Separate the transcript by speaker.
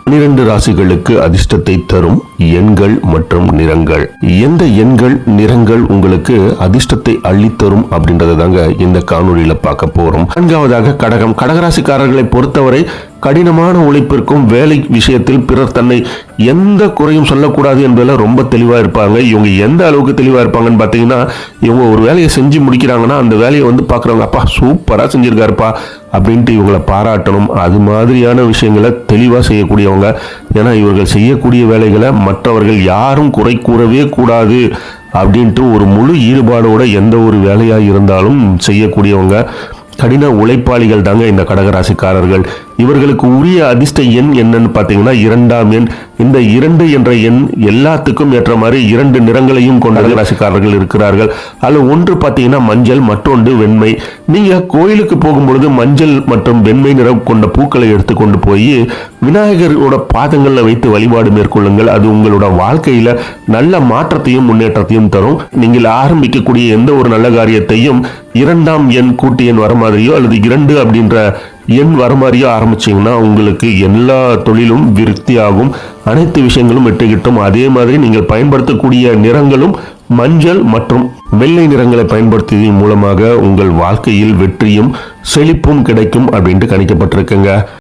Speaker 1: 12 ராசிகளுக்கு அதிர்ஷ்டத்தை தரும் எண்கள் மற்றும் நிறங்கள். எந்த எண்கள் நிறங்கள் உங்களுக்கு அதிர்ஷ்டத்தை அள்ளித்தரும் அப்படின்றத தாங்க இந்த காணொலியில பார்க்க போறோம். 4வதாக கடகம். கடகராசிக்காரர்களை பொறுத்தவரை கடினமான உழைப்பிற்கும் வேலை விஷயத்தில் பிறர் தன்னை எந்த குறையும் சொல்லக்கூடாது என்பதில் ரொம்ப தெளிவா இருப்பாங்க. இவங்க எந்த அளவுக்கு தெளிவா இருப்பாங்கன்னு பார்த்தீங்கன்னா, இவங்க ஒரு வேலையை செஞ்சு முடிக்கிறாங்கன்னா அந்த வேலையை வந்து பார்க்குறவங்க, அப்பா சூப்பரா செஞ்சிருக்காருப்பா அப்படின்ட்டு இவங்களை பாராட்டணும். அது மாதிரியான விஷயங்களை தெளிவாக செய்யக்கூடியவங்க. ஏன்னா இவர்கள் செய்யக்கூடிய வேலைகளை மற்றவர்கள் யாரும் குறை கூறவே கூடாது அப்படின்ட்டு ஒரு முழு ஈடுபாடோட எந்த ஒரு வேலையாக இருந்தாலும் செய்யக்கூடியவங்க. கடின உழைப்பாளிகள் தாங்க இந்த கடகராசிக்காரர்கள். இவர்களுக்கு உரிய அதிர்ஷ்ட எண் என்னன்னு பார்த்தீங்கன்னா 2ஆம் எண். இந்த 2 என்ற எண் எல்லாத்துக்கும் ஏற்ற மாதிரி 2 நிறங்களையும் கொண்ட ராசிக்காரர்கள் இருக்கிறார்கள். அதில் ஒன்று பார்த்தீங்கன்னா மஞ்சள், மற்றொன்று வெண்மை. நீங்க கோயிலுக்கு போகும்பொழுது மஞ்சள் மற்றும் வெண்மை நிறம் கொண்ட பூக்களை எடுத்துக்கொண்டு போய் விநாயகரோட பாதங்களில் வைத்து வழிபாடு மேற்கொள்ளுங்கள். அது உங்களோட வாழ்க்கையில நல்ல மாற்றத்தையும் முன்னேற்றத்தையும் தரும். நீங்கள் ஆரம்பிக்கக்கூடிய எந்த ஒரு நல்ல காரியத்தையும் 2ஆம் எண் கூட்டு எண் வர மாதிரியோ அல்லது 2 அப்படின்ற எண் வர மாதிரியோ ஆரம்பிச்சிங்கன்னா உங்களுக்கு எல்லா தொழிலும் விருத்தியாகும். அனைத்து விஷயங்களும் வெற்றிக்கிட்டும். அதே மாதிரி நீங்கள் பயன்படுத்தக்கூடிய நிறங்களும் மஞ்சள் மற்றும் வெள்ளை நிறங்களை பயன்படுத்தியதன் மூலமாக உங்கள் வாழ்க்கையில் வெற்றியும் செழிப்பும் கிடைக்கும் அப்படின்ட்டு கணிக்கப்பட்டிருக்குங்க.